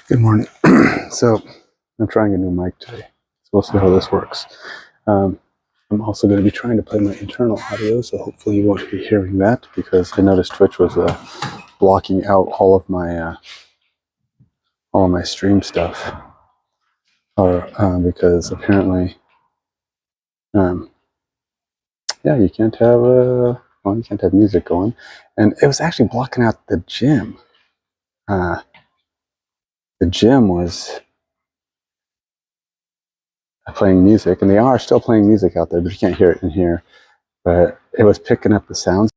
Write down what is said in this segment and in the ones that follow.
Good morning. So I'm trying a new mic today, so we'll see how this works. I'm also going to be trying to play my internal audio, so hopefully you won't be hearing that, because I noticed Twitch was blocking out all of my stream stuff, or because apparently, you can't have you can't have music going, and it was actually blocking out the gym. The gym was playing music, and they are still playing music out there, but you can't hear it in here. But it was picking up the sounds.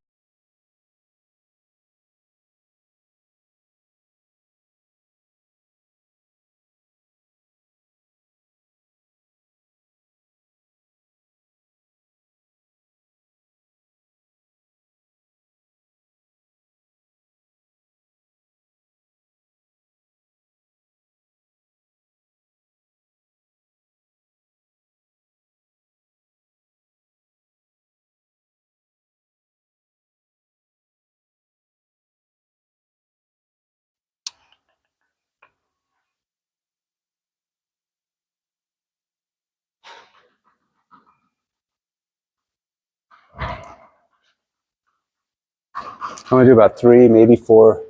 I'm gonna do about three, maybe four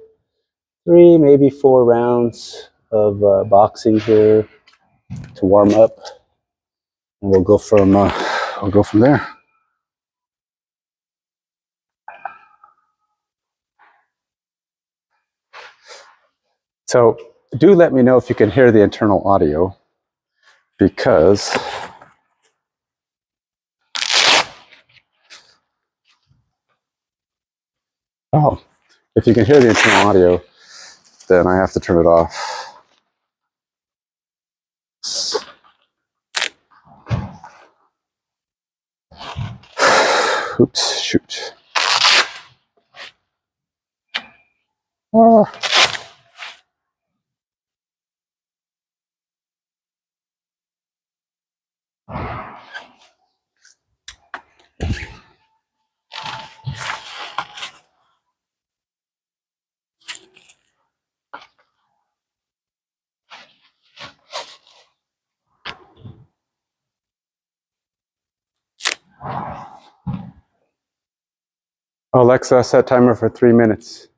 rounds of boxing here to warm up, and we'll go from there. So do let me know if you can hear the internal audio, because if you can hear the internal audio, then I have to turn it off. Oops, shoot. Oh. Alexa, set timer for 3 minutes.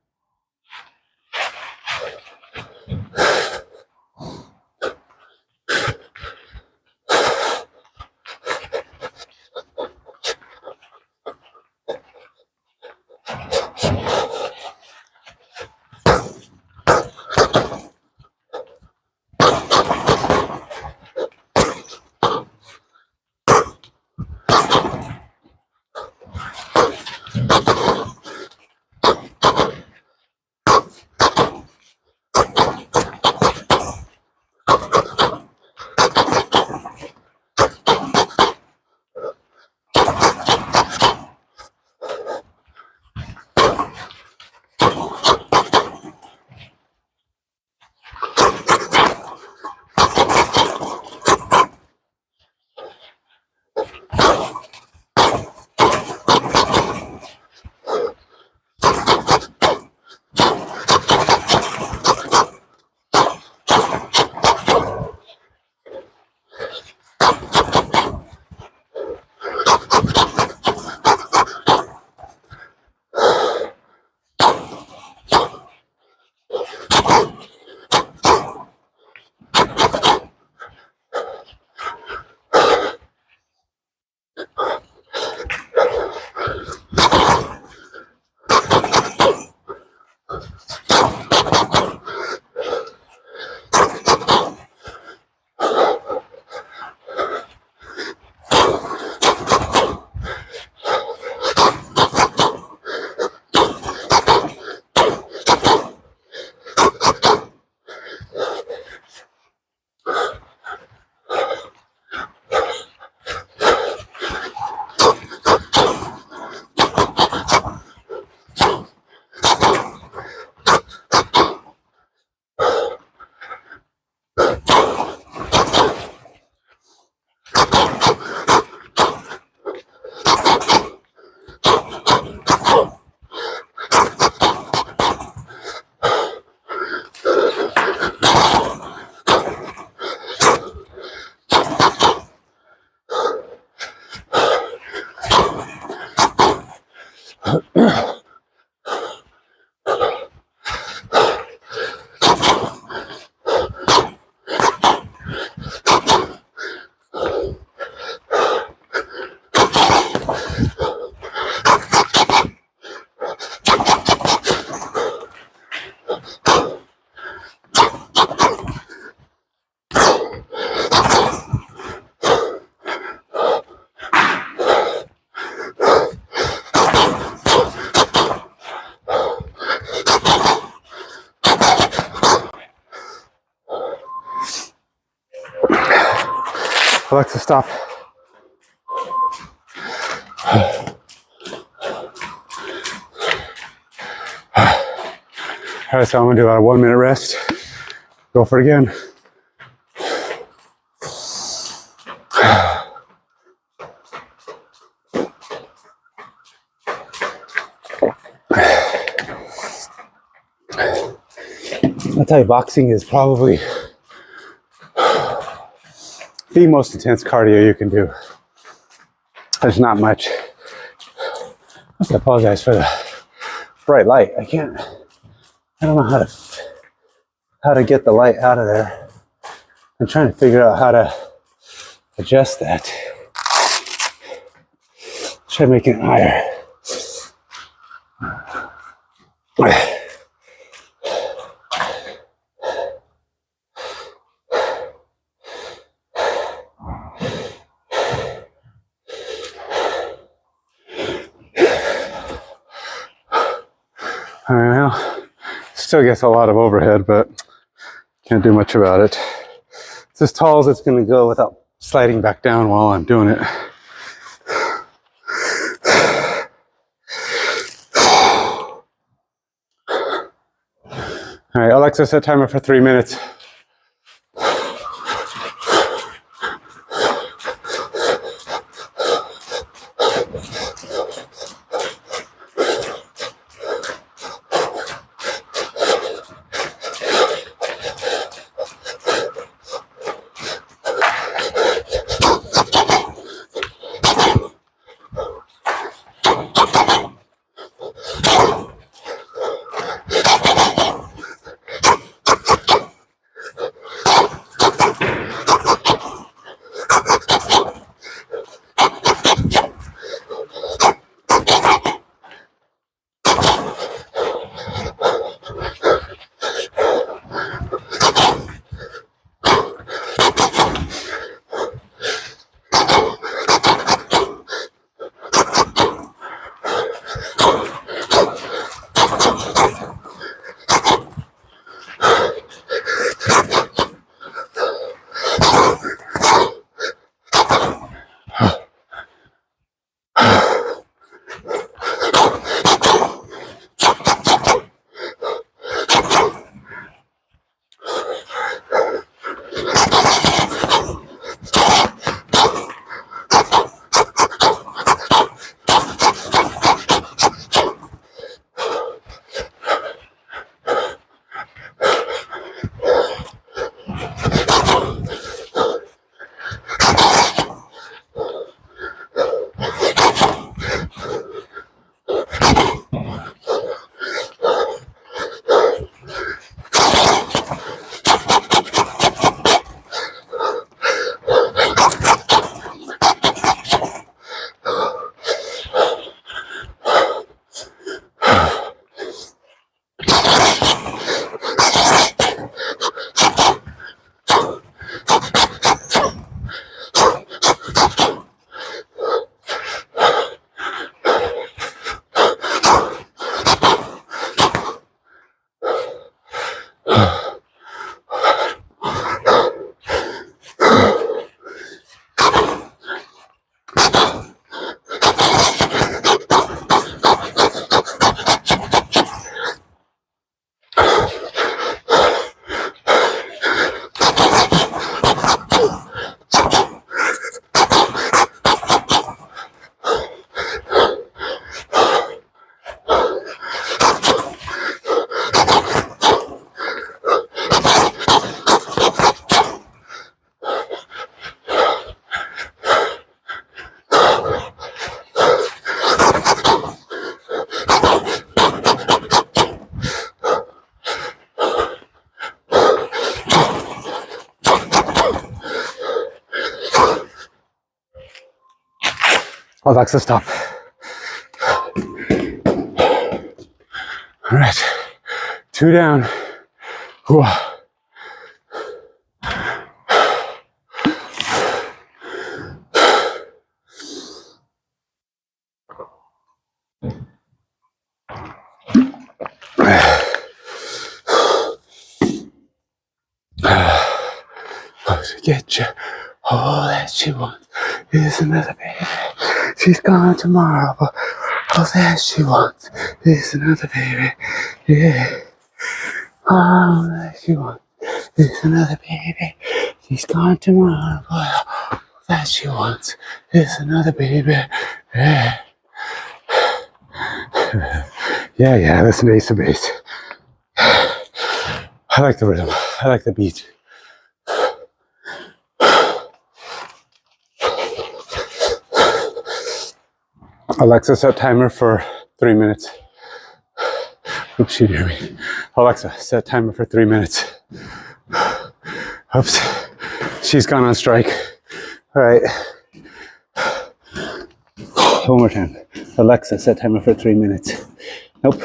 Alexa, stop. All right, so I'm gonna do about a 1 minute rest. Go for it again. I'll tell you, boxing is probably the most intense cardio you can do. There's not much. I apologize for the bright light. I don't know how to get the light out of there. I'm trying to figure out how to adjust that. Try making it higher. I know, still gets a lot of overhead, but can't do much about it. It's as tall as it's going to go without sliding back down while I'm doing it. All right, Alexa, set timer for 3 minutes. Alexa, stop. All right, 2 down. Whew. Get you All that she wants is another baby. She's gone tomorrow, but all that she wants is another baby. Yeah. All that she wants is another baby. She's gone tomorrow, but all that she wants is another baby. Yeah. Yeah, listen to Ace of Base. I like the rhythm. I like the beat. Alexa, set timer for 3 minutes. Oops, she didn't hear me. Alexa, set timer for 3 minutes. Oops, she's gone on strike. All right. One more time. Alexa, set timer for 3 minutes. Nope,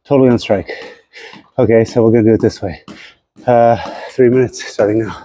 totally on strike. Okay, so we're gonna do it this way. 3 minutes, starting now.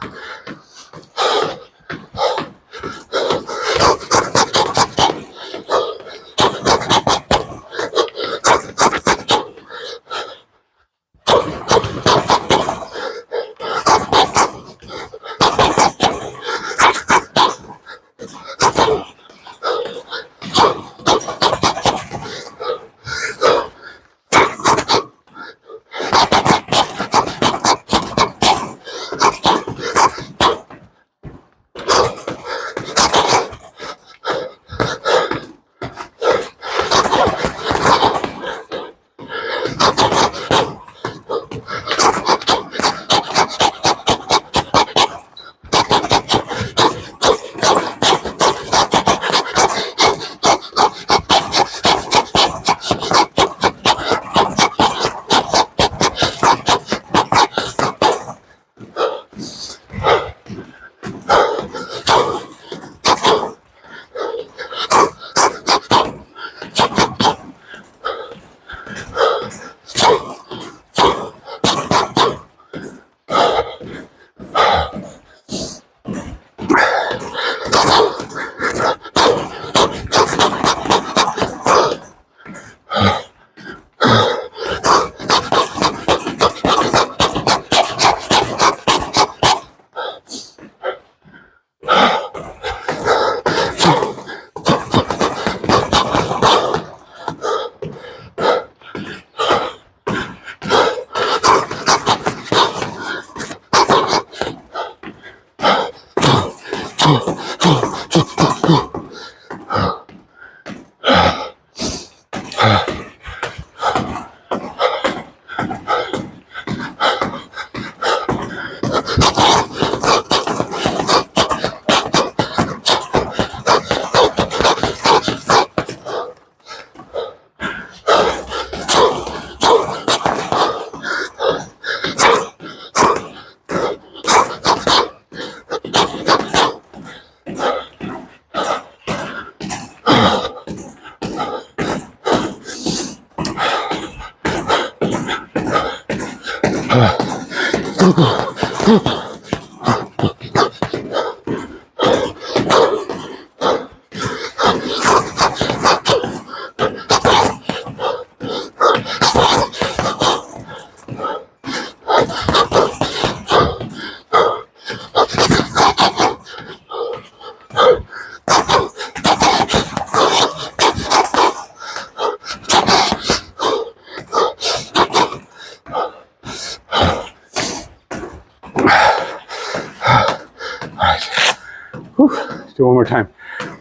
Do one more time.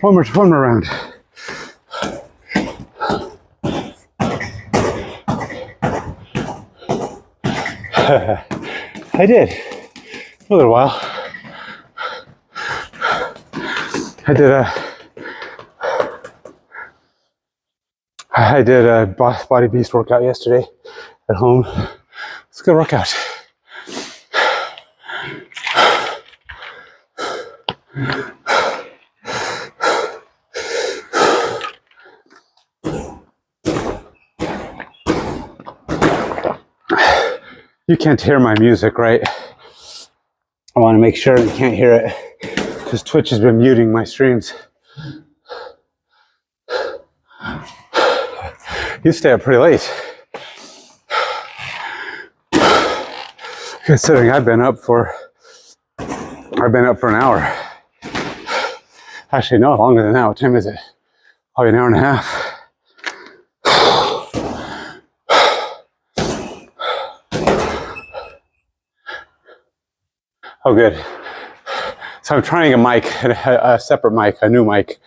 One more round. I did for a little while. I did a body beast workout yesterday at home. It's a good workout. You can't hear my music, right? I want to make sure you can't hear it because Twitch has been muting my streams. You stay up pretty late. Considering I've been up for an hour. Actually, no, longer than that. What time is it? Probably an hour and a half. Oh, good. So I'm trying a mic, a separate mic, a new mic.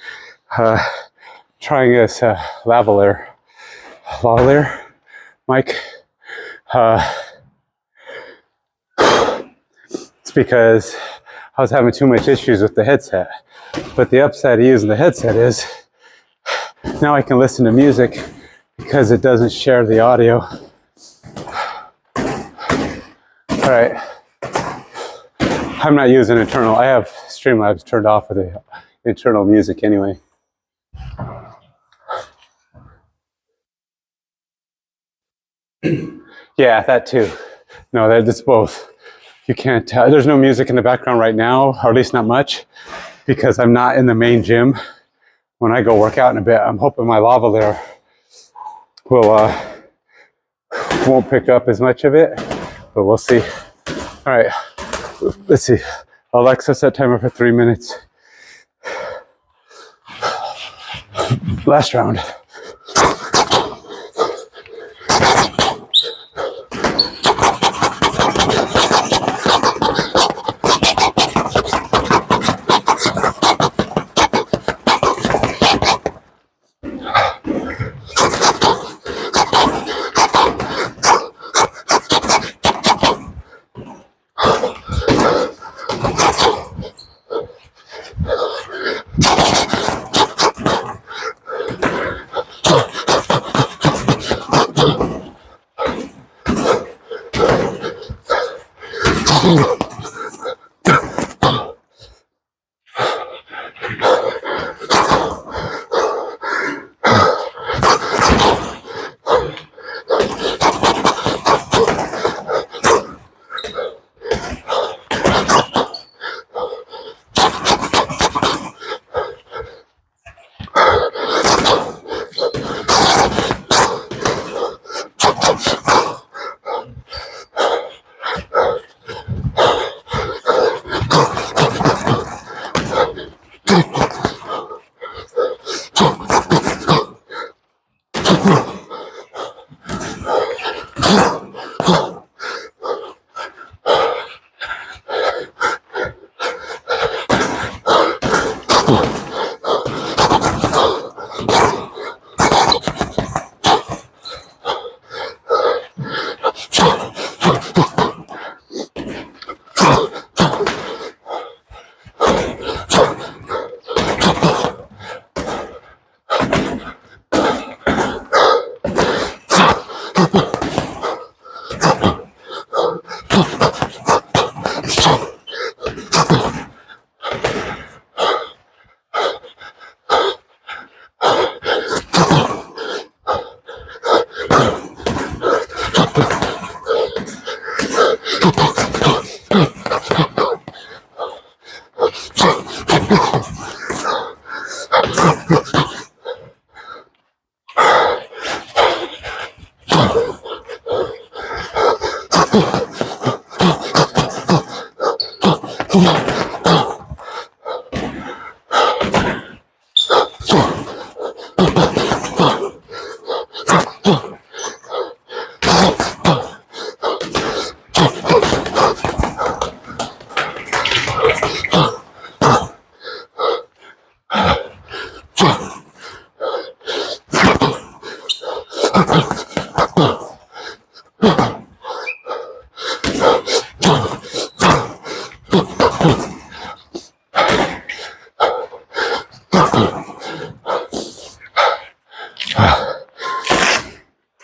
Trying this lavalier mic. It's because I was having too much issues with the headset. But the upside of using the headset is now I can listen to music because it doesn't share the audio. All right. I'm not using internal. I have Streamlabs turned off with the internal music anyway. Yeah, that too. No, that's both. You can't tell. There's no music in the background right now, or at least not much, because I'm not in the main gym. When I go work out in a bit, I'm hoping my lavalier won't pick up as much of it, but we'll see. All right, let's see. Alexa, set timer for 3 minutes. Last round.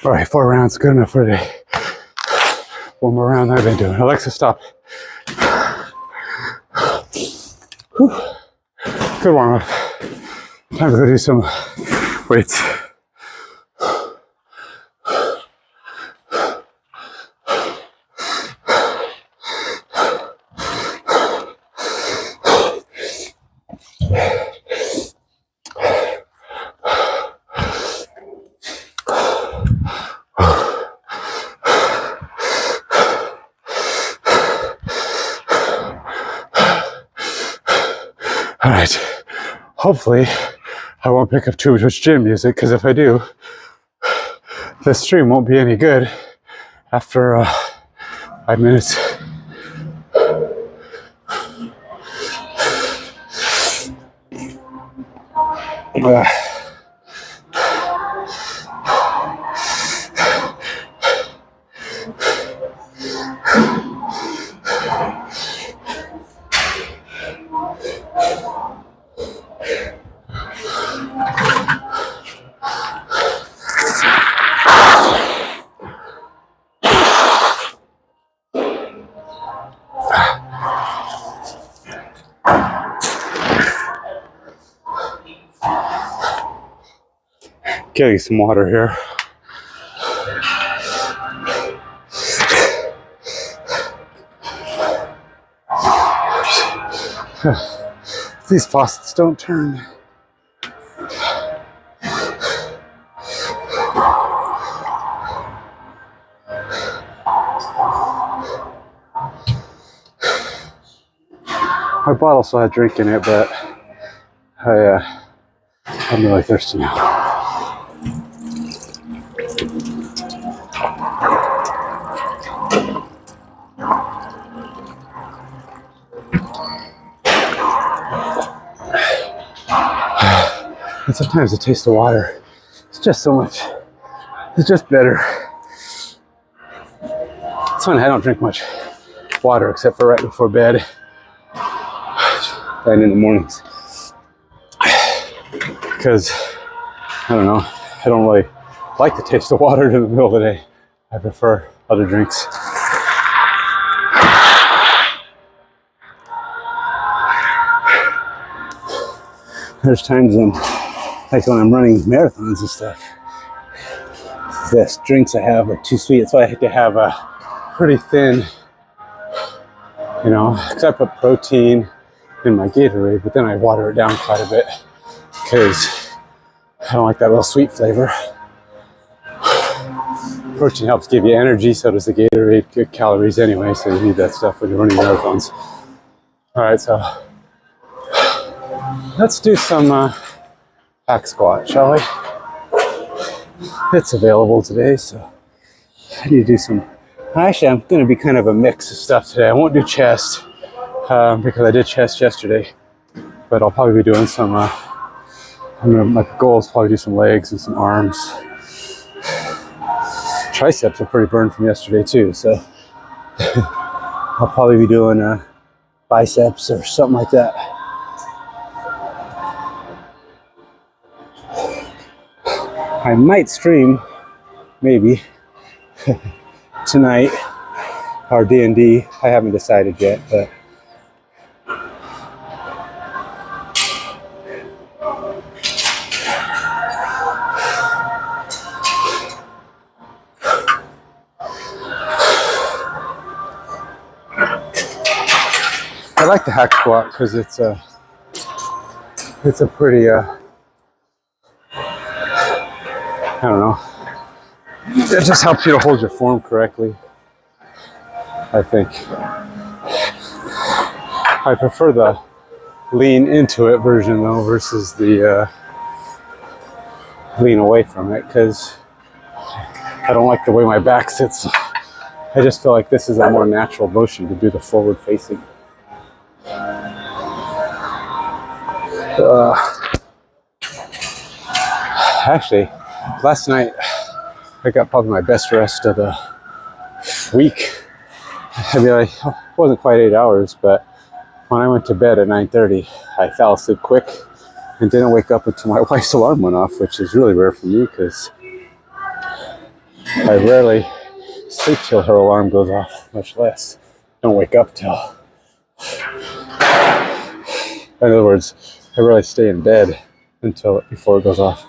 All right, 4 rounds, good enough for today. One more round I've been doing. Alexa, stop. Whew. Good warm up. Time to go do some weights. All right, hopefully I won't pick up too much gym music, because if I do, the stream won't be any good after 5 minutes. Getting some water here. These faucets don't turn. My bottle still had drink in it, but I'm really thirsty now. And sometimes the taste of water, it's just so much, it's just better. It's funny, I don't drink much water except for right before bed and in the mornings. Because, I don't know, I don't really like the taste of water in the middle of the day. I prefer other drinks. There's times when, like when I'm running marathons and stuff, the drinks I have are too sweet. That's why I have to have a pretty thin, you know, because I put protein in my Gatorade, but then I water it down quite a bit because I don't like that little sweet flavor. Protein helps give you energy, so does the Gatorade. Good calories anyway, so you need that stuff when you're running marathons. All right, so let's do some back squat, shall we? It's available today, so I need to do some. Actually, I'm going to be kind of a mix of stuff today. I won't do chest because I did chest yesterday, but I'll probably be doing some. My goal is probably do some legs and some arms. Triceps are pretty burned from yesterday too, so I'll probably be doing biceps or something like that. I might stream, maybe, tonight, our D&D. I haven't decided yet, but I like the hack squat because it's a pretty I don't know. It just helps you to hold your form correctly, I think. I prefer the lean into it version though versus the lean away from it, because I don't like the way my back sits. I just feel like this is a more natural motion to do the forward facing. Actually, last night I got probably my best rest of the week. I mean, it wasn't quite 8 hours, but when I went to bed at 9:30, I fell asleep quick and didn't wake up until my wife's alarm went off, which is really rare for me because I rarely sleep till her alarm goes off, much less don't wake up till. In other words, I rarely stay in bed until before it goes off.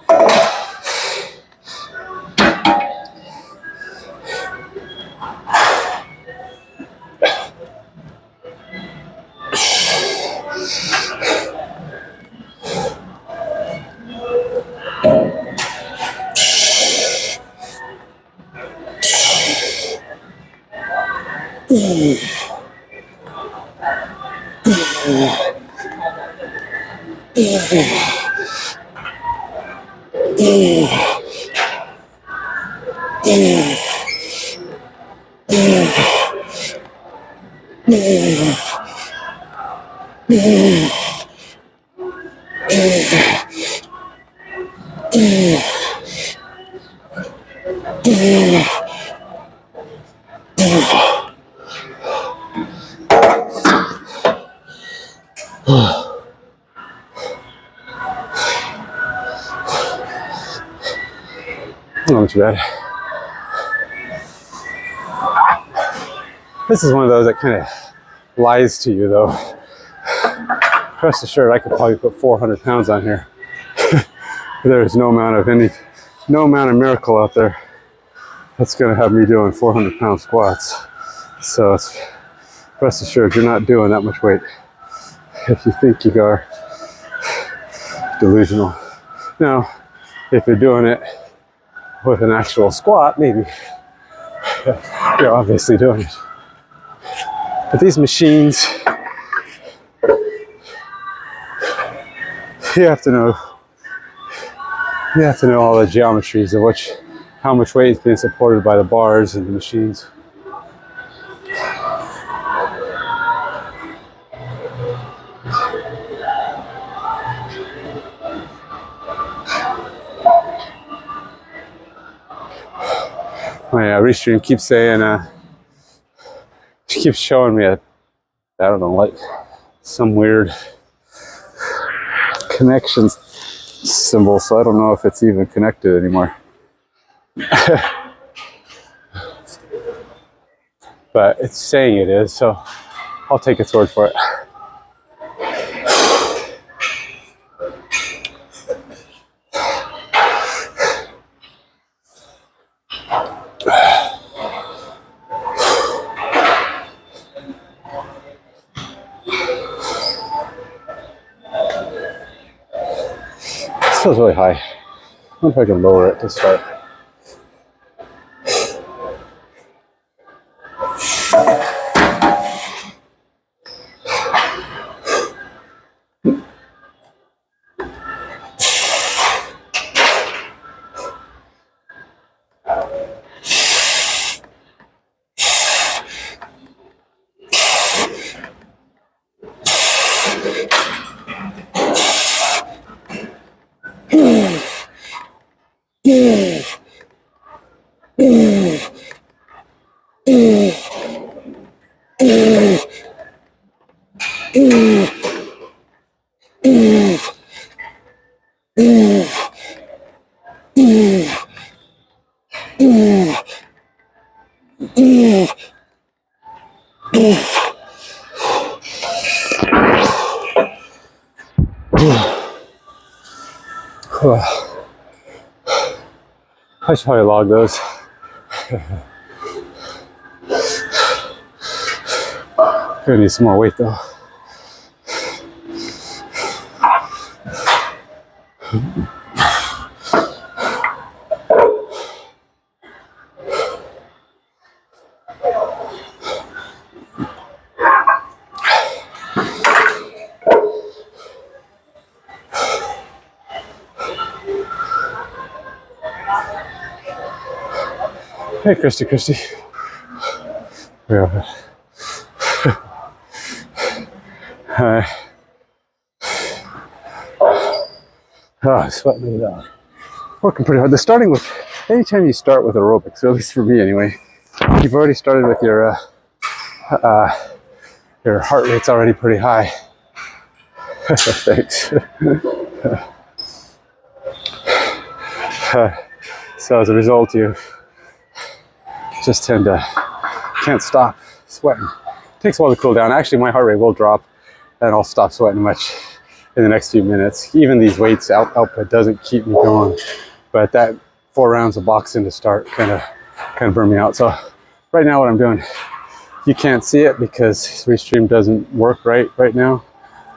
Not too bad. This is one of those that kind of lies to you, though. Rest assured, I could probably put 400 pounds on here. There is no amount of miracle out there that's going to have me doing 400-pound squats. So rest assured, you're not doing that much weight if you think you are. Delusional. Now, if you're doing it with an actual squat, maybe you're obviously doing it. But these machines, you have to know all the geometries of how much weight is being supported by the bars and the machines. My restream keeps saying, she keeps showing me I don't know, like some weird connection symbol, so I don't know if it's even connected anymore. But it's saying it is, so I'll take its word for it. This feels really high. I wonder if I can lower it to start. I should probably log those. Gonna need some more weight though. Hey, Christy. Yeah. Hi. Oh, sweating it out. Working pretty hard. Anytime you start with aerobics, at least for me anyway, you've already started with your heart rate's already pretty high. Thanks. So as a result, you just can't stop sweating. It takes a while to cool down. Actually, my heart rate will drop and I'll stop sweating much in the next few minutes. Even these weights output doesn't keep me going, but that 4 rounds of boxing to start kind of burned me out. So right now what I'm doing, you can't see it because Restream doesn't work right now.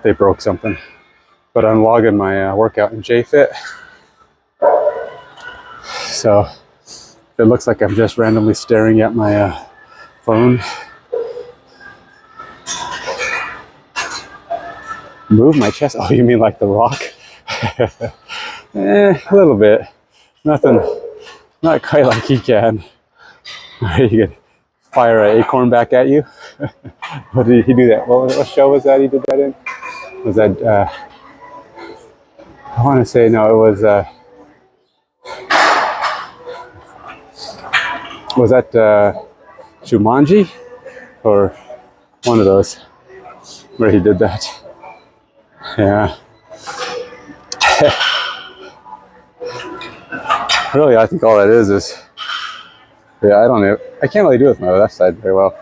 They broke something, but I'm logging my workout in JFit. So it looks like I'm just randomly staring at my phone. Move my chest? Oh, you mean like The Rock? A little bit. Nothing, not quite like he can. You could fire an acorn back at you. What did he do that? What show was that he did that in? Was that, I want to say, no, it was that Jumanji? Or one of those where he did that. Yeah. Really, I think all that is, yeah, I don't know. I can't really do it with my left side very well.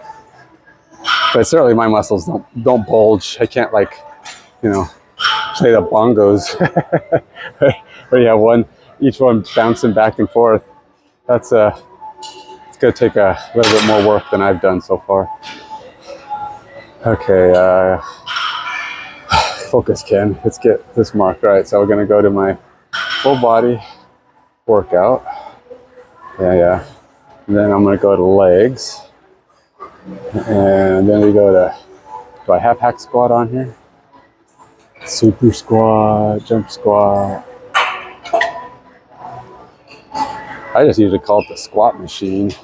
But certainly my muscles don't bulge. I can't, like, you know, play the bongos where you have each one bouncing back and forth. That's it's gonna take a little bit more work than I've done so far. Okay, focus, Ken. Let's get this marked. All right, so we're gonna go to my full body workout. Yeah. And then I'm gonna go to legs. And then we go to, do I have hack squat on here? Super squat, jump squat. I just usually call it the squat machine.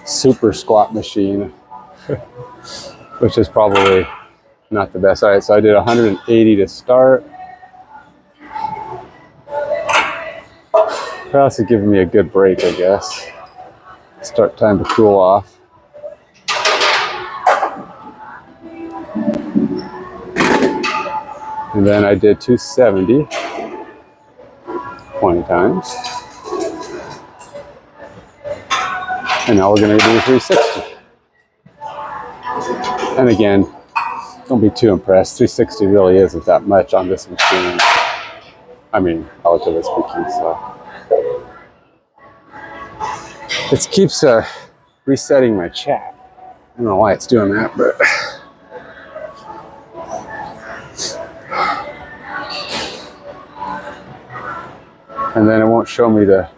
Super squat machine. Which is probably not the best. All right, so I did 180 to start. That's giving me a good break, I guess. Start time to cool off. And then I did 270 20 times. And now we're gonna do 360. And again, don't be too impressed. 360 really isn't that much on this machine. I mean, relatively speaking, so. It keeps resetting my chat. I don't know why it's doing that, but. And then it won't show me the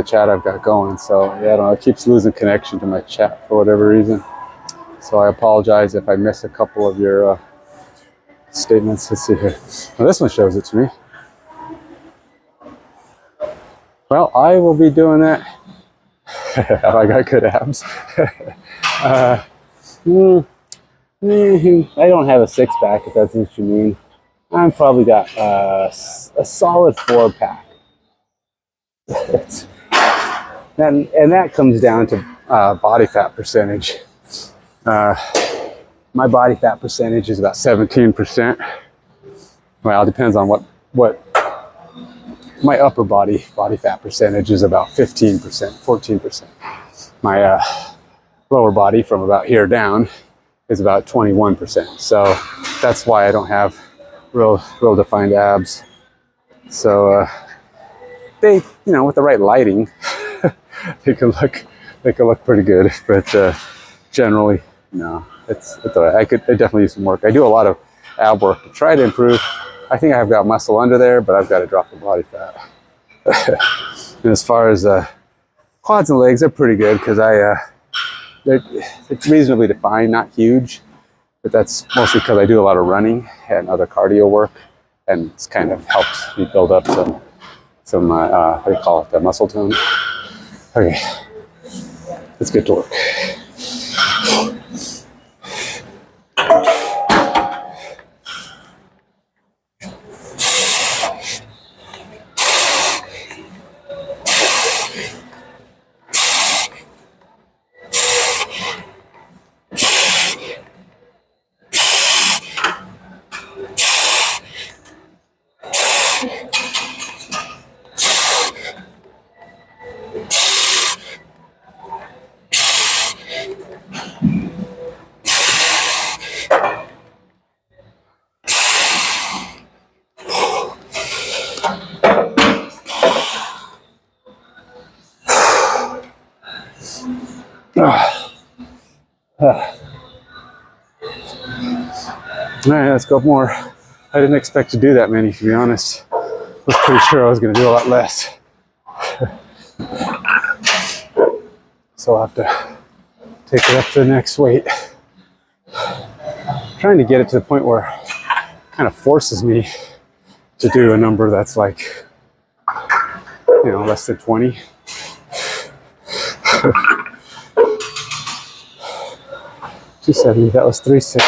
chat I've got going. So yeah, I don't know, it keeps losing connection to my chat for whatever reason. So I apologize if I miss a couple of your statements. Let's see here. Well, this one shows it to me. Well, I will be doing that. I got good abs. I don't have a six pack, if that's what you mean. I've probably got a solid 4-pack. And that comes down to body fat percentage. My body fat percentage is about 17%. Well, it depends on what my upper body fat percentage is about 15%, 14%. My lower body from about here down is about 21%. So that's why I don't have real defined abs. So they, you know, with the right lighting, they can look pretty good. But generally, no, it's all right. I definitely use some work. I do a lot of ab work to try to improve. I think I've got muscle under there, but I've got to drop the body fat. And as far as quads and legs, they're pretty good because it's reasonably defined, not huge. But that's mostly because I do a lot of running and other cardio work, and it's kind of helps me build up some what do you call it, the muscle tone. Okay, let's get to work. All right, let's go more. I didn't expect to do that many, to be honest. I was pretty sure I was going to do a lot less. So I'll have to take it up to the next weight. trying to get it to the point where it kind of forces me to do a number that's like, you know, less than 20. 270, that was 360.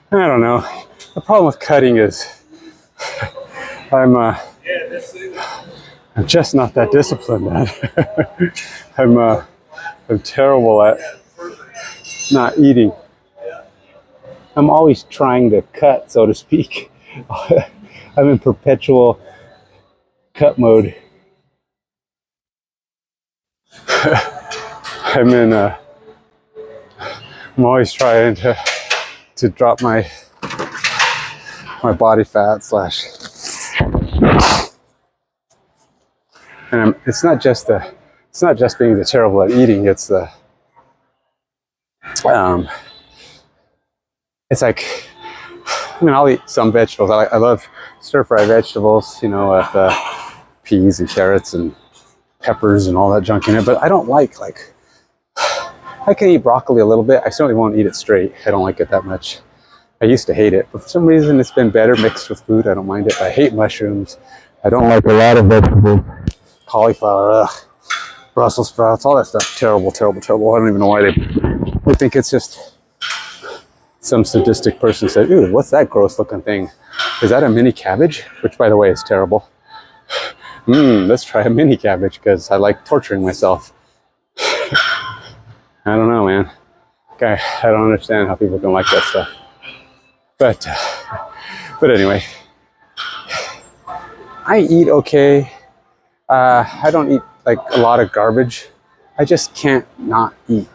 I don't know. The problem with cutting is I'm just not that disciplined, man. I'm terrible at not eating. I'm always trying to cut, so to speak. I'm in perpetual cut mode. I'm always trying to drop my body fat slash, and it's not just being terrible at eating. It's it's like, I mean, I'll eat some vegetables. I love stir-fried vegetables, you know, with peas and carrots and peppers and all that junk in it. But I don't like I can eat broccoli a little bit. I certainly won't eat it straight. I don't like it that much. I used to hate it, but for some reason it's been better mixed with food. I don't mind it. I hate mushrooms. I don't like a lot of vegetables. Cauliflower, Brussels sprouts, all that stuff. Terrible, terrible, terrible. I don't even know why they think it's just some sadistic person said, "Ooh, what's that gross looking thing? Is that a mini cabbage?" Which, by the way, is terrible. Let's try a mini cabbage because I like torturing myself. I don't know, man. Okay, I don't understand how people can like that stuff. But anyway, I eat okay. I don't eat like a lot of garbage. I just can't not eat.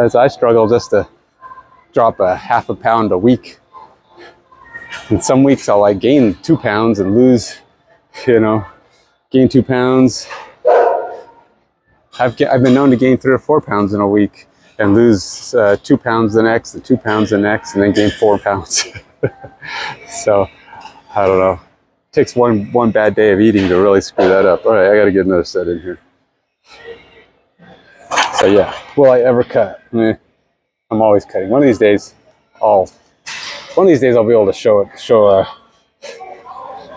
So I struggle just to drop a half a pound a week. And some weeks I'll like gain 2 pounds and lose, you know, gain 2 pounds. I've been known to gain 3 or 4 pounds in a week and lose 2 pounds the next, and 2 pounds the next, and then gain 4 pounds. So I don't know. It takes one bad day of eating to really screw that up. All right, I got to get another set in here. So yeah, will I ever cut? I'm always cutting. One of these days, I'll be able to show.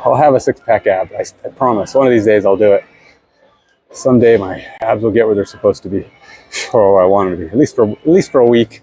I'll have a 6-pack ab. I promise. One of these days, I'll do it. Someday, my abs will get where they're supposed to be, or where I want them to be. At least for a week.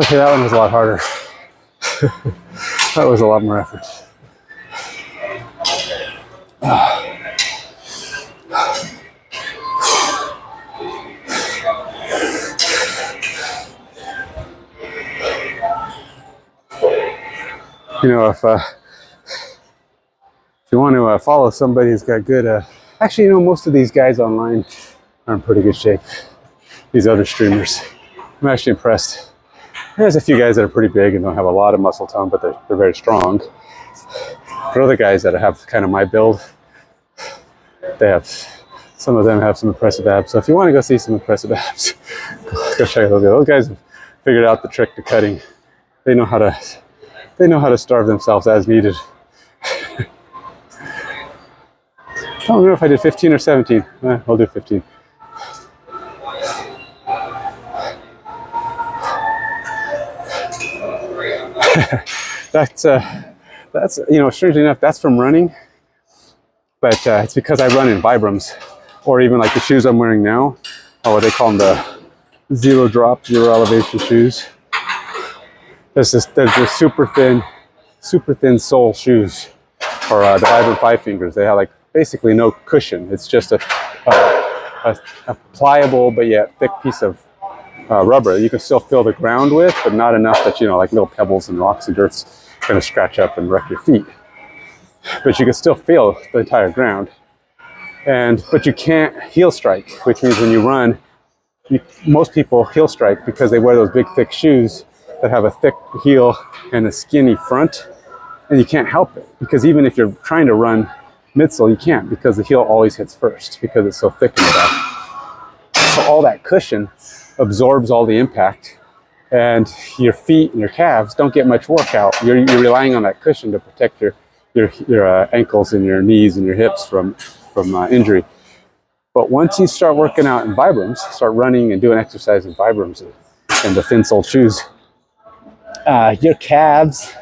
Okay, that one was a lot harder. That was a lot more effort. You know, if you want to follow somebody who's got good, actually, you know, most of these guys online are in pretty good shape. These other streamers, I'm actually impressed. There's a few guys that are pretty big and don't have a lot of muscle tone, but they're very strong. For other guys that have kind of my build, some of them have some impressive abs. So if you want to go see some impressive abs, go check out those guys. Those guys have figured out the trick to cutting. They know how to starve themselves as needed. I don't know if I did 15 or 17. I'll do 15. That's you know, strangely enough, that's from running, but it's because I run in Vibrams. or even like the shoes I'm wearing now. What they call them, the zero drop, zero elevation shoes. There's this super thin sole shoes for the Vibrant Five Fingers. They have like basically no cushion. It's just a pliable but yet thick piece of rubber you can still feel the ground with, but not enough that, you know, like little pebbles and rocks and dirt's going to scratch up and wreck your feet. But you can still feel the entire ground. But you can't heel strike, which means when you run, most people heel strike because they wear those big thick shoes that have a thick heel and a skinny front, and you can't help it because even if you're trying to run midsole, you can't because the heel always hits first because it's so thick in the back. So all that cushion absorbs all the impact, and your feet and your calves don't get much workout. You're relying on that cushion to protect your ankles and your knees and your hips from injury. But once you start working out in Vibrams, start running and doing exercise in Vibrams and the thin sole shoes, your calves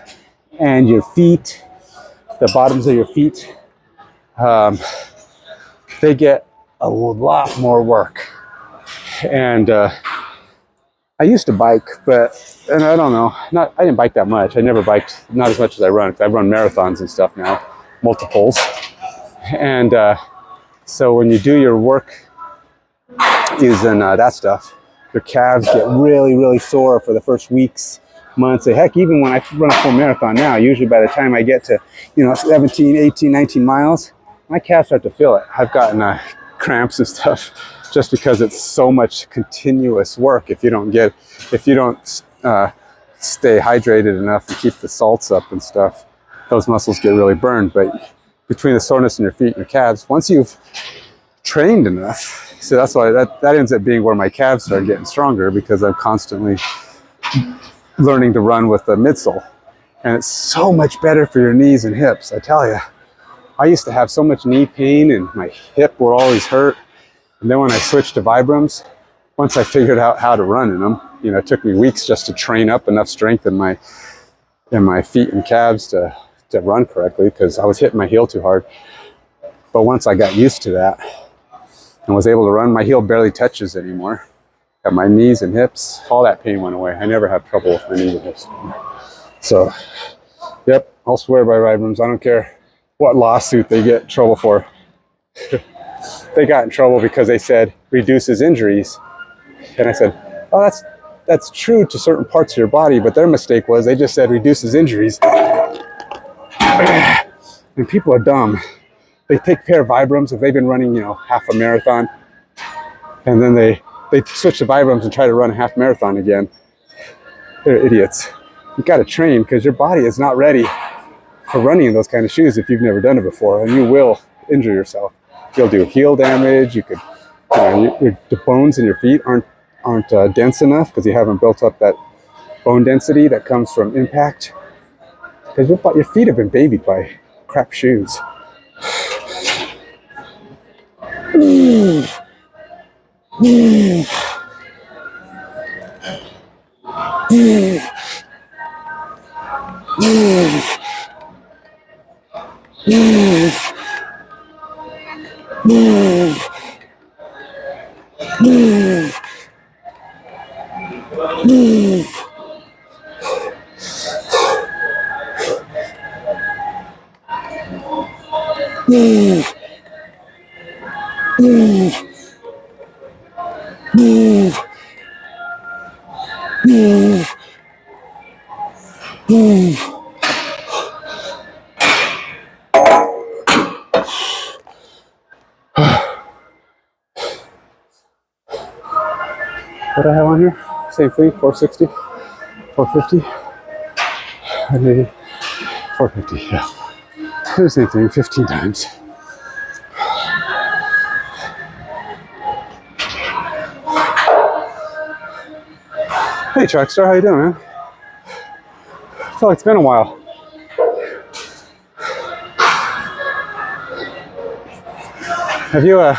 and your feet, the bottoms of your feet, they get a lot more work. And I used to bike, and I don't know, I didn't bike that much. I never biked, not as much as I run. I run marathons and stuff now, multiples. And so when you do your work using that stuff, your calves get really, really sore for the first weeks, months. Heck, even when I run a full marathon now, usually by the time I get to, 17, 18, 19 miles, my calves start to feel it. I've gotten cramps and stuff just because it's so much continuous work. If you don't stay hydrated enough and keep the salts up and stuff, those muscles get really burned. But between the soreness in your feet and your calves, once you've trained enough, so that's why that ends up being where my calves start getting stronger, because I'm constantly learning to run with the midsole. And it's so much better for your knees and hips. I tell you, I used to have so much knee pain and my hip would always hurt. And then when I switched to Vibrams, once I figured out how to run in them, it took me weeks just to train up enough strength in my feet and calves to run correctly, because I was hitting my heel too hard. But once I got used to that and was able to run, my heel barely touches anymore. Got my knees and hips, all that pain went away. I never have trouble with my knees and hips. So, yep, I'll swear by Vibrams. I don't care what lawsuit they get in trouble for. They got in trouble because they said reduces injuries. And I said, oh, that's true to certain parts of your body, but their mistake was they just said reduces injuries. And people are dumb. They take a pair of Vibrams if they've been running, half a marathon, and then they switch to Vibrams and try to run a half marathon again. They're idiots. You got to train, because your body is not ready for running in those kind of shoes if you've never done it before, and you will injure yourself. You'll do heel damage. You could, the bones in your feet aren't dense enough because you haven't built up that bone density that comes from impact. Because your feet have been babied by crap shoes. What do I have on here? Same thing, 460, 450, and maybe 450, yeah. The same thing, 15 times. Hey Trackstar, how you doing, man? I feel like it's been a while. Have you, all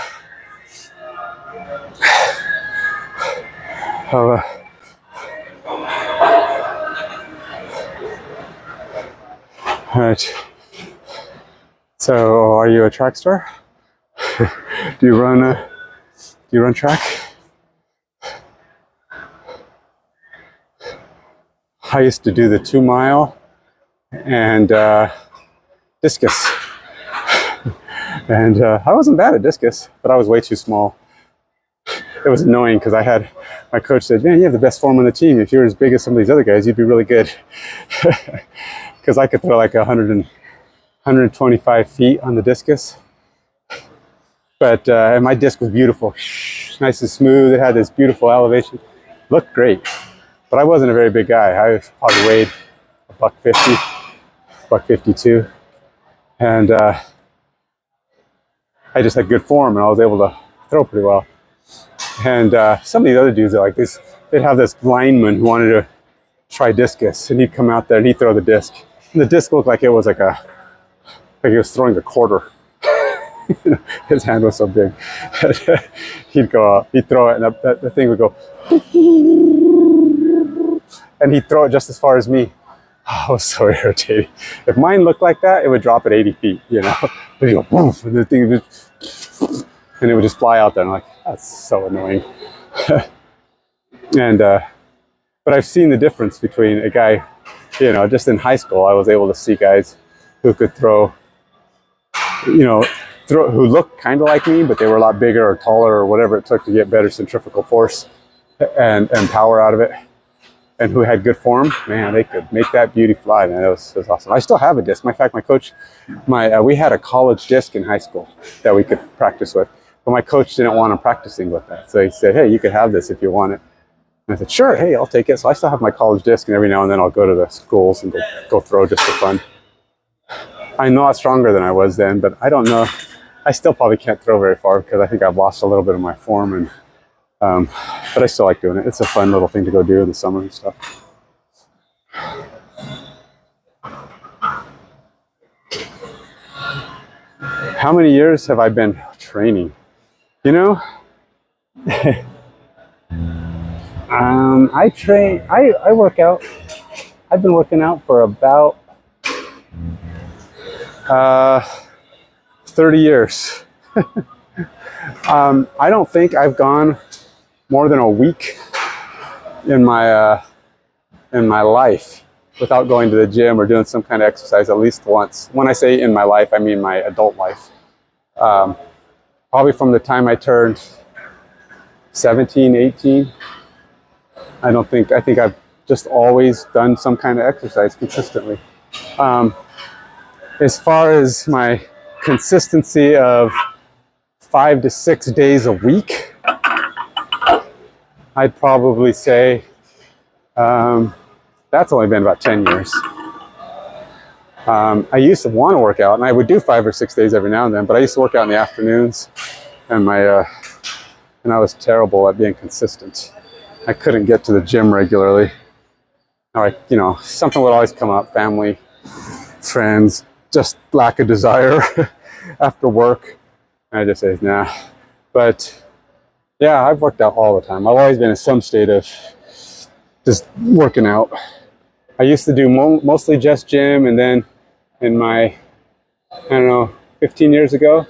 right. So, are you a track star? Do you run track? I used to do the 2 mile and discus. And I wasn't bad at discus, but I was way too small. It was annoying because my coach said, man, you have the best form on the team. If you're as big as some of these other guys, you'd be really good. Because I could throw like 125 feet on the discus. But and my disc was beautiful, nice and smooth. It had this beautiful elevation. Looked great. But I wasn't a very big guy. I probably weighed $150, $152. And I just had good form and I was able to throw pretty well. And some of these other dudes are like this, they'd have this lineman who wanted to try discus, and he'd come out there and he'd throw the disc. And the disc looked like it was like he was throwing a quarter. His hand was so big. He'd go, he'd throw it, and the thing would go, and he'd throw it just as far as me. Oh, it was so irritating. If mine looked like that, it would drop at 80 feet, you know. But he'd go, woof, and the thing would just, and it would just fly out there. And I'm like, that's so annoying. And but I've seen the difference between a guy, you know, just in high school, I was able to see guys who could throw, you know, who looked kind of like me, but they were a lot bigger or taller or whatever it took to get better centrifugal force and power out of it, and who had good form. Man, they could make that beauty fly, man. It was awesome. I still have a disc. In fact, my coach, we had a college disc in high school that we could practice with, but my coach didn't want him practicing with that. So he said, hey, you could have this if you want it. And I said, sure, hey, I'll take it. So I still have my college disc, and every now and then I'll go to the schools and go throw just for fun. I'm not stronger than I was then, but I don't know. I still probably can't throw very far because I think I've lost a little bit of my form, and but I still like doing it. It's a fun little thing to go do in the summer and stuff. How many years have I been training? You know, I work out. I've been working out for about 30 years. I don't think I've gone more than a week in my life without going to the gym or doing some kind of exercise at least once. When I say in my life, I mean my adult life. Probably from the time I turned 17, 18. I think I've just always done some kind of exercise consistently. As far as my consistency of 5 to 6 days a week, I'd probably say that's only been about 10 years. I used to want to work out, and I would do 5 or 6 days every now and then, but I used to work out in the afternoons, and I was terrible at being consistent. I couldn't get to the gym regularly. You know, something would always come up, family, friends, just lack of desire after work. And I just say, nah. But yeah, I've worked out all the time. I've always been in some state of just working out. I used to do mostly just gym, and then in my, 15 years ago,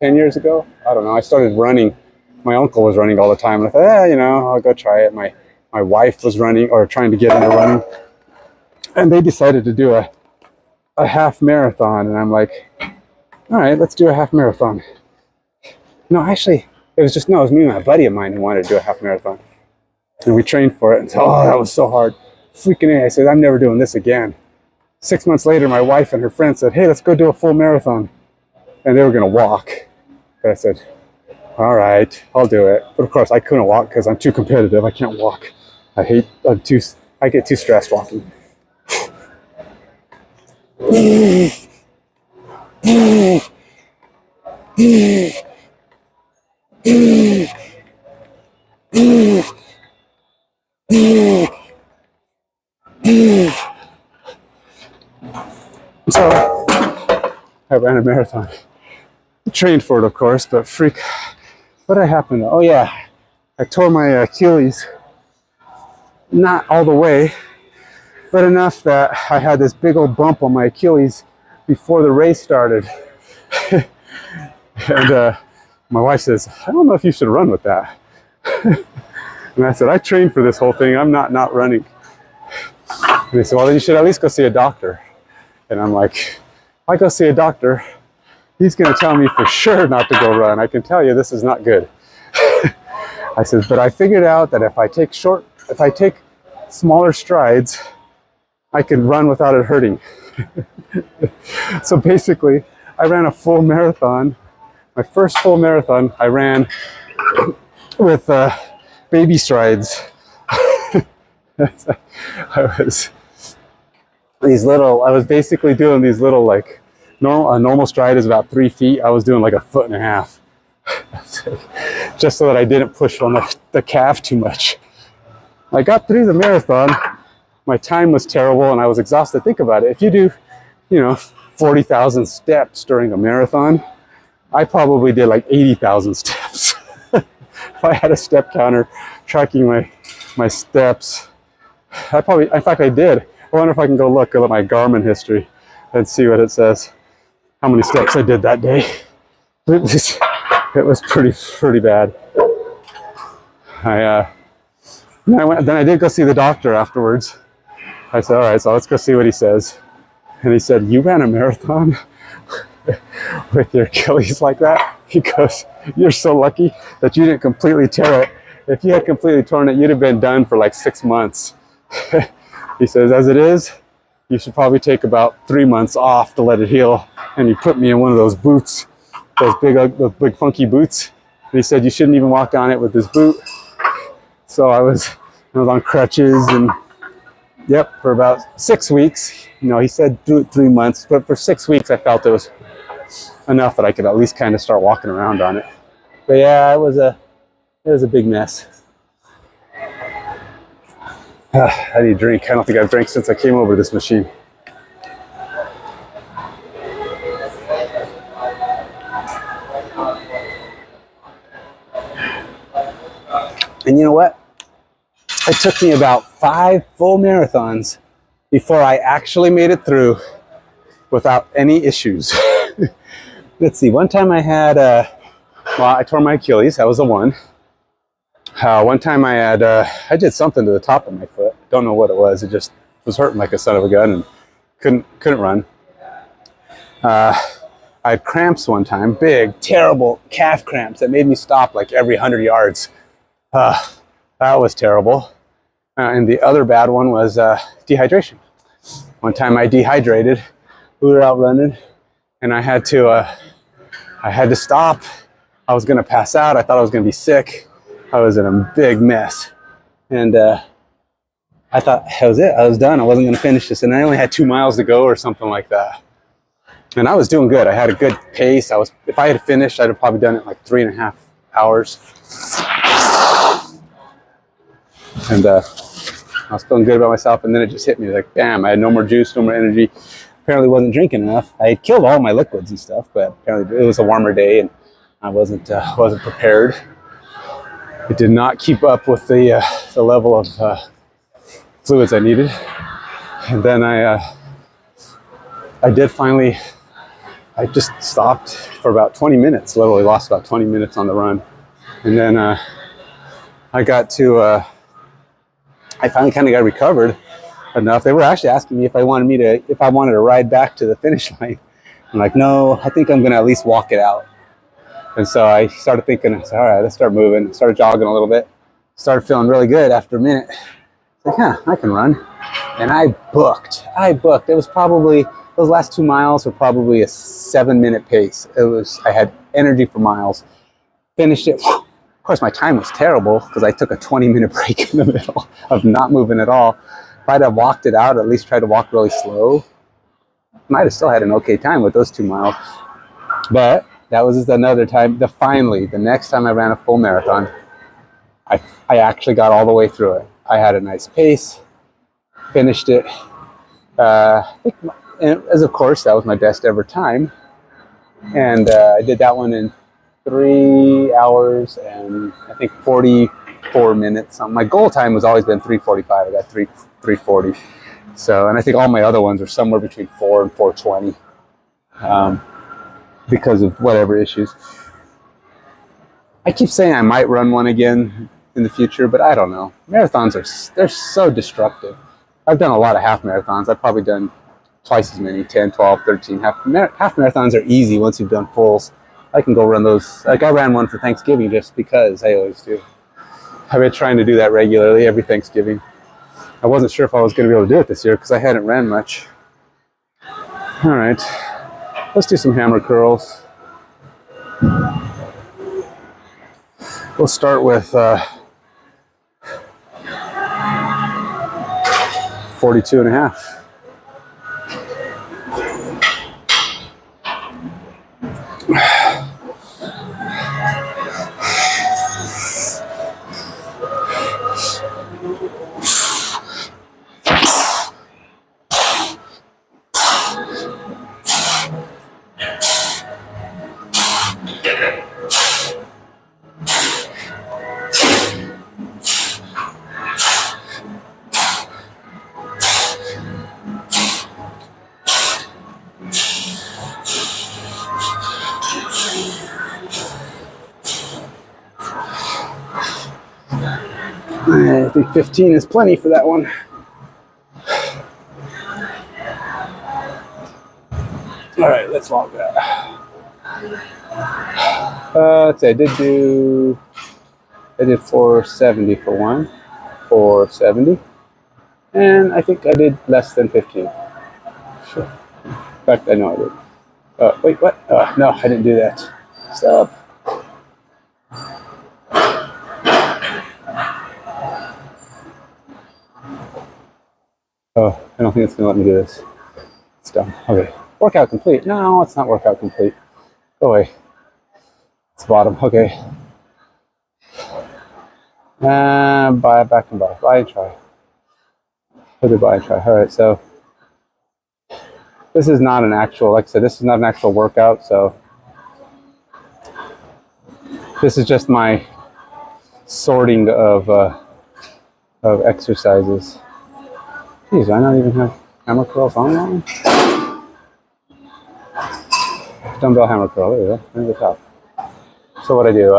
10 years ago, I don't know, I started running. My uncle was running all the time, and I thought, I'll go try it. My wife was running, or trying to get into running, and they decided to do a half marathon, and I'm like, all right, let's do a half marathon. No, actually, it was me and my buddy of mine who wanted to do a half marathon, and we trained for it, and that was so hard. Freaking A. I said, I'm never doing this again. 6 months later, my wife and her friend said, hey, let's go do a full marathon, and they were going to walk, but I said, all right, I'll do it. But of course, I couldn't walk because I'm too competitive. I can't walk. I get too stressed walking. So I ran a marathon. I trained for it, of course, but what happened? Oh yeah, I tore my Achilles. Not all the way, but enough that I had this big old bump on my Achilles before the race started. And my wife says, I don't know if you should run with that. And I said, I trained for this whole thing. I'm not running. And they said, well, then you should at least go see a doctor. And I'm like, if I go see a doctor, he's going to tell me for sure not to go run. I can tell you this is not good. I said, but I figured out that if I take smaller strides, I can run without it hurting. So basically, I ran a full marathon. My first full marathon, I ran with baby strides. I was basically doing these little, like, a normal stride is about 3 feet. I was doing like 1.5 feet. Just so that I didn't push on the calf too much. I got through the marathon. My time was terrible and I was exhausted. Think about it. If you do, 40,000 steps during a marathon, I probably did like 80,000 steps. If I had a step counter tracking my steps, in fact I did. I wonder if I can go look at my Garmin history and see what it says, how many steps I did that day. It was pretty bad. Then I did go see the doctor afterwards. I said, all right, so let's go see what he says. And he said, you ran a marathon with your Achilles like that? He goes, you're so lucky that you didn't completely tear it. If you had completely torn it, you'd have been done for like 6 months. He says, as it is, you should probably take about 3 months off to let it heal. And he put me in one of those boots, those big funky boots. And he said, you shouldn't even walk on it with this boot. So I was on crutches, and yep, for about 6 weeks. He said do it 3 months, but for 6 weeks I felt it was enough that I could at least kind of start walking around on it. But yeah, it was a big mess. I need a drink. I don't think I've drank since I came over to this machine. And you know what? It took me about 5 full marathons before I actually made it through without any issues. Let's see, one time I had, I tore my Achilles. That was the one. One time I did something to the top of my foot. Don't know what it was. It just was hurting like a son of a gun and couldn't run. I had cramps one time, big, terrible calf cramps that made me stop like every 100 yards. That was terrible. And the other bad one was dehydration. One time I dehydrated. We were out running, and I had to stop. I was going to pass out. I thought I was going to be sick. I was in a big mess, and I thought that was it. I was done. I wasn't going to finish this, and I only had 2 miles to go or something like that. And I was doing good. I had a good pace. If I had finished, I'd have probably done it in like 3.5 hours. And I was feeling good about myself, and then it just hit me like, bam, I had no more juice, no more energy. Apparently wasn't drinking enough. I had killed all my liquids and stuff, but apparently it was a warmer day, and I wasn't prepared. It did not keep up with the level of fluids I needed. And then I did finally, I just stopped for about 20 minutes, literally lost about 20 minutes on the run. And then I got to, I finally kind of got recovered enough. They were actually asking me if I wanted to ride back to the finish line. I'm like, no, I think I'm going to at least walk it out. And so I started thinking, I said, all right, let's start moving. Started jogging a little bit. Started feeling really good after a minute. Like, I can run. And I booked. It was probably, those last 2 miles were probably a 7-minute pace. I had energy for miles. Finished it. Of course, my time was terrible because I took a 20-minute break in the middle of not moving at all. If I'd have walked it out, at least tried to walk really slow, might have still had an okay time with those 2 miles. But that was just another time. The next time I ran a full marathon, I actually got all the way through it. I had a nice pace, finished it. As of course, that was my best ever time. And I did that one in 3 hours and I think 44 minutes. My goal time has always been 3:45. I got 3:40. So, and I think all my other ones are somewhere between 4 and 4:20 because of whatever issues. I keep saying I might run one again in the future, but I don't know. Marathons they're so destructive. I've done a lot of half marathons. I've probably done twice as many, 10, 12, 13. Half marathons are easy once you've done fulls. I can go run those. Like I ran one for Thanksgiving just because I always do. I've been trying to do that regularly every Thanksgiving. I wasn't sure if I was going to be able to do it this year because I hadn't ran much. All right, let's do some hammer curls. We'll start with 42 and a half. I think 15 is plenty for that one. All right, let's log that. Let's see, I did 470 for one, 470, and I think I did less than 15. Sure. In fact, I know I did. Wait, what? No, I didn't do that. Stop. Oh, I don't think it's going to let me do this. It's done. Okay. Workout complete. No, it's not workout complete. Go away. It's bottom. Okay. Back and buy. Buy and try. We'll do buy and try. All right, so this is not an actual, like I said, this is not an actual workout, so this is just my sorting of exercises. Geez, I don't even have hammer curls on that one. Dumbbell hammer curl, there you go, near the top. So what I do,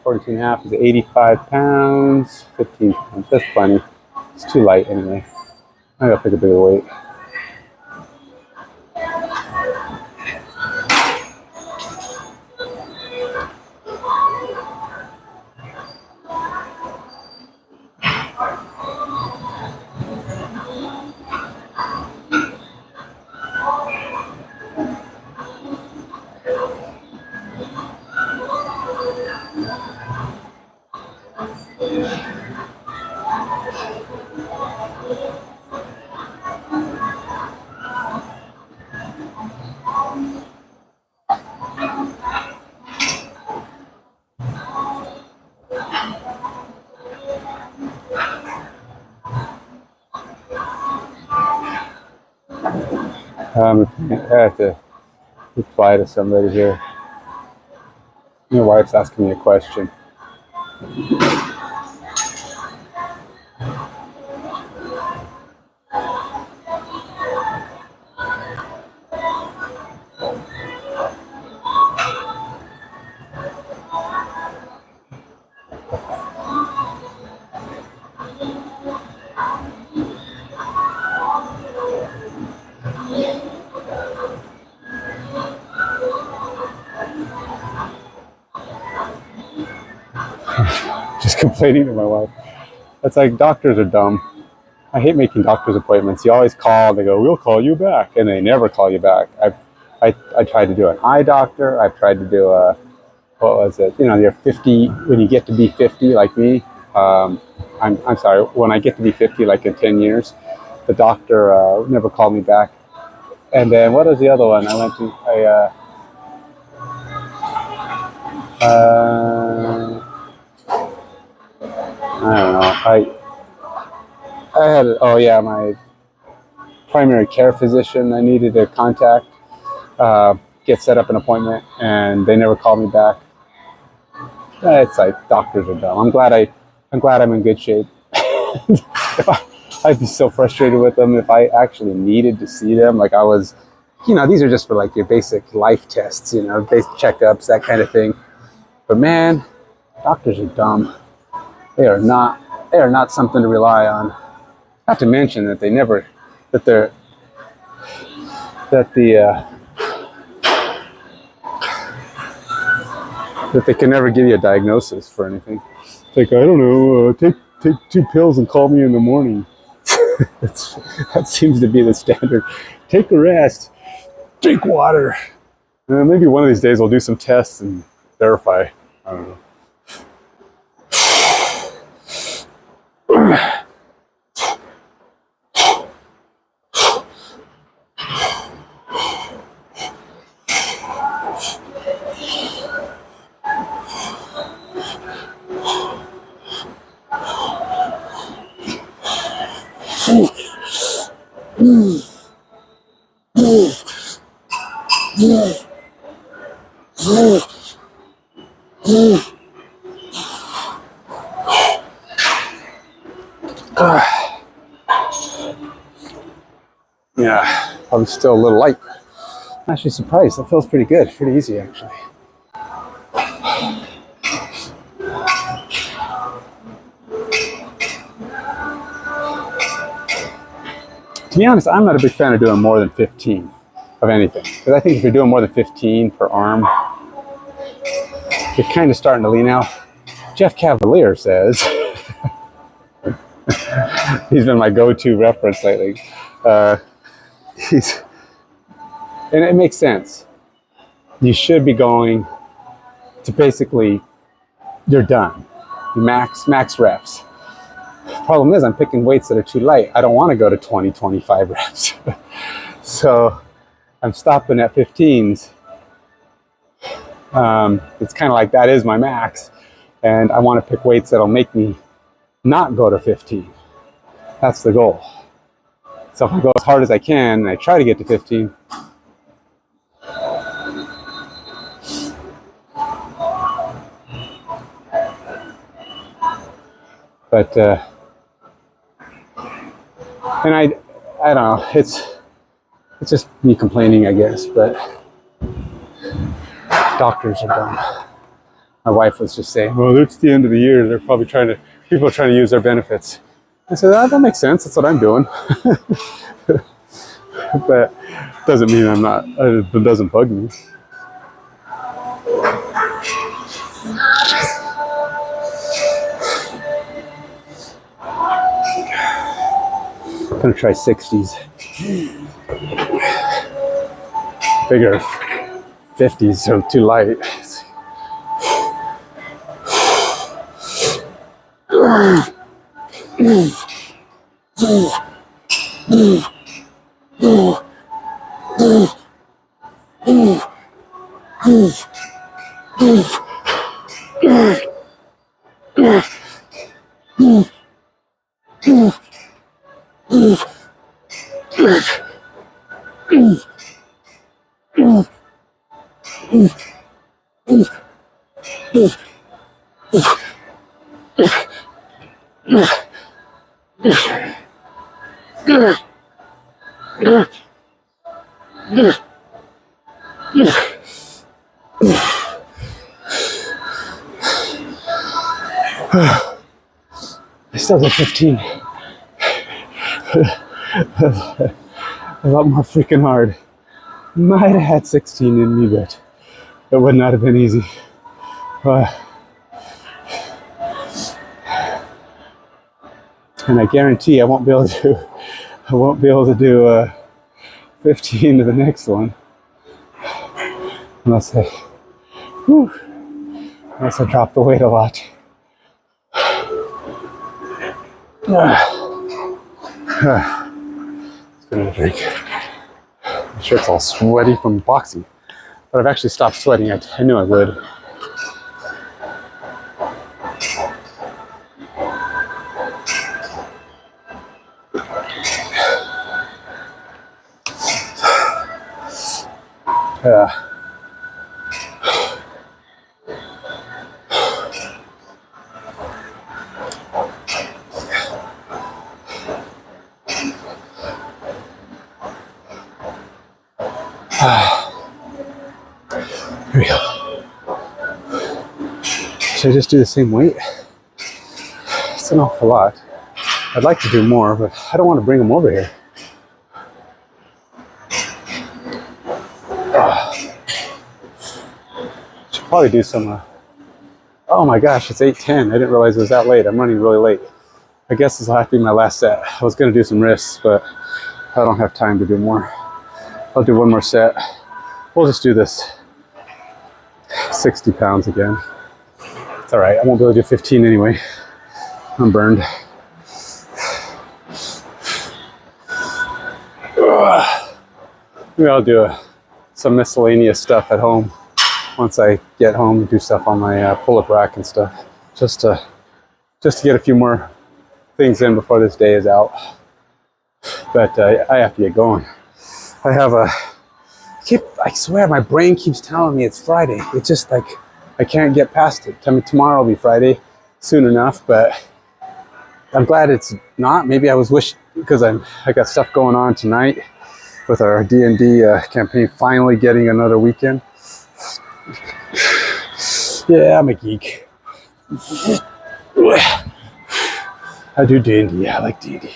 42 and a half is 85 pounds, 15 pounds, that's plenty. It's too light anyway. I gotta pick a bigger weight. I have to reply to somebody here. My wife's asking me a question. Just complaining to my wife. That's like, doctors are dumb. I hate making doctor's appointments. You always call, they go, we'll call you back, and they never call you back. I tried to do an eye doctor. I've tried to do a, what was it? You know, you're 50, when you get to be 50, like me, I'm sorry, when I get to be 50, like in 10 years, the doctor never called me back. And then what was the other one? I went to, I don't know. I had, oh yeah, my primary care physician I needed to contact, get set up an appointment, and they never called me back. It's like, doctors are dumb. I'm glad I'm in good shape. I'd be so frustrated with them if I actually needed to see them. Like I was, you know, these are just for like your basic life tests, you know, basic checkups, that kind of thing. But man, Doctors are dumb. They are not something to rely on. Not to mention that they never, that they're, that the, that they can never give you a diagnosis for anything. It's like, I don't know, take 2 pills and call me in the morning. That seems to be the standard. Take a rest, drink water. Maybe one of these days we'll do some tests and verify. I don't know. Yeah, probably still a little light. I'm actually surprised. That feels pretty good. Pretty easy, actually. To be honest, I'm not a big fan of doing more than 15 of anything. Because I think if you're doing more than 15 per arm, you're kind of starting to lean out. Jeff Cavalier says, he's been my go-to reference lately. And it makes sense. You should be going to basically, you're done. Max reps. Problem is, I'm picking weights that are too light. I don't want to go to 20, 25 reps. So I'm stopping at 15s. It's kind of like that is my max. And I want to pick weights that'll make me not go to 15. That's the goal. So if I go as hard as I can and I try to get to 15, but and I don't know, it's just me complaining, I guess, but doctors are dumb. My wife was just saying, well, it's the end of the year, they're probably people are trying to use their benefits. I said, that makes sense, that's what I'm doing. But doesn't mean I'm not, it doesn't bug me. I'm gonna try 60s. Figure 50s, so too light. I still got 15. A lot more freaking hard. Might have had 16 in me, but it would not have been easy. And I guarantee I won't be able to do 15 to the next one unless I drop the weight a lot. It's gonna drink. My shirt's all sweaty from boxing, but I've actually stopped sweating. I knew I would. Here we go. Should I just do the same weight? It's an awful lot. I'd like to do more, but I don't want to bring them over here. Should probably do some. Oh my gosh, it's 8:10. I didn't realize it was that late. I'm running really late. I guess this will have to be my last set. I was going to do some wrists, but I don't have time to do more. I'll do one more set. We'll just do this 60 pounds again. It's all right. I won't be able to do 15 anyway. I'm burned. Maybe I'll do some miscellaneous stuff at home once I get home and do stuff on my pull-up rack and stuff, just to get a few more things in before this day is out. But I have to get going. I swear my brain keeps telling me it's Friday. It's just like I can't get past it. I mean, tomorrow will be Friday soon enough, but I'm glad it's not. Maybe I was wishing, because I got stuff going on tonight with our D&D campaign finally getting another weekend. Yeah, I'm a geek. I do D&D. I like D&D.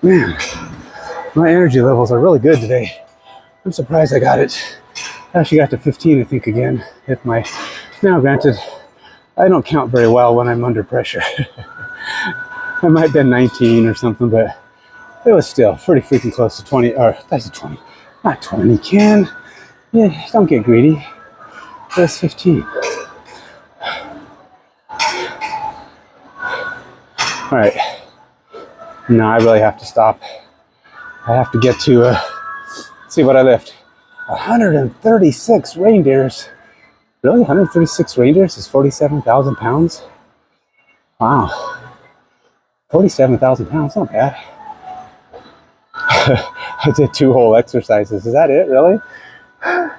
Man, my energy levels are really good today. I'm surprised I got it. I actually got to 15, I think, again. Now, granted, I don't count very well when I'm under pressure. I might have been 19 or something, but it was still pretty freaking close to 20. Or that's a 20, not 20. Ken, yeah, don't get greedy. That's 15. All right. No, I really have to stop. I have to get to, see what I lift. 136 reindeers. Really? 136 reindeers is 47,000 pounds? Wow. 47,000 pounds, not bad. I did 2 whole exercises. Is that it, really? Well,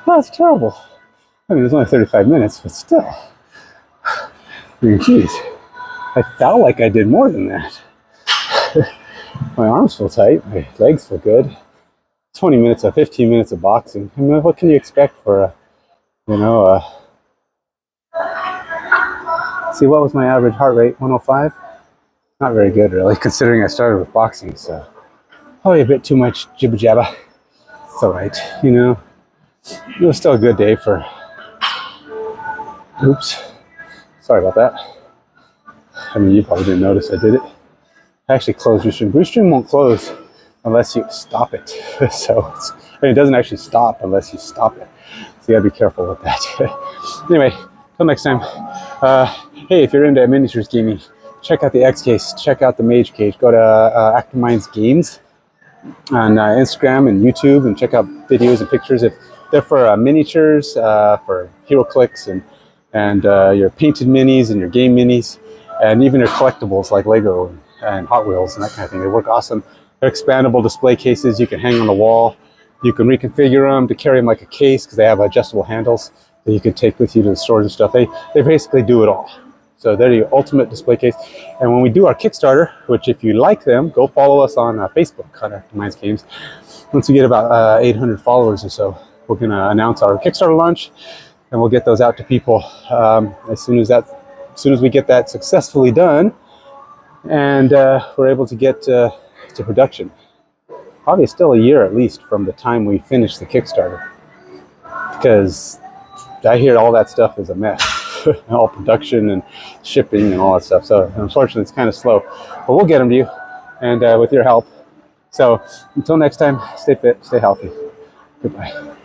that's terrible. I mean, it was only 35 minutes, but still. I mean, geez. I felt like I did more than that. My arms feel tight, my legs feel good. 20 minutes or 15 minutes of boxing. I mean, what can you expect for see, what was my average heart rate? 105? Not very good, really, considering I started with boxing, so probably a bit too much jibber jabber. It's all right, you know. It was still a good day for. Oops, sorry about that. I mean, you probably didn't notice I did it. I actually closed Restream. Restream won't close unless you stop it. So it doesn't actually stop unless you stop it. So you gotta be careful with that. Anyway, till next time. Hey, if you're into miniatures gaming, check out the X Case, check out the Mage Cage. Go to Active Minds Games on Instagram and YouTube and check out videos and pictures. If they're for miniatures, for HeroClix and your painted minis and your game minis, and even your collectibles like Lego and Hot Wheels and that kind of thing. They work awesome. They're expandable display cases you can hang on the wall. You can reconfigure them to carry them like a case because they have adjustable handles that you can take with you to the stores and stuff. They basically do it all. So they're the ultimate display case. And when we do our Kickstarter, which if you like them, go follow us on Facebook, Active Minds Games. Once we get about 800 followers or so, we're going to announce our Kickstarter launch, and we'll get those out to people as soon as we get that successfully done, and we're able to get to production. Probably still a year at least from the time we finish the Kickstarter, because I hear all that stuff is a mess. All production and shipping and all that stuff. So unfortunately, it's kind of slow, but we'll get them to you, and with your help. So until next time, stay fit, stay healthy. Goodbye.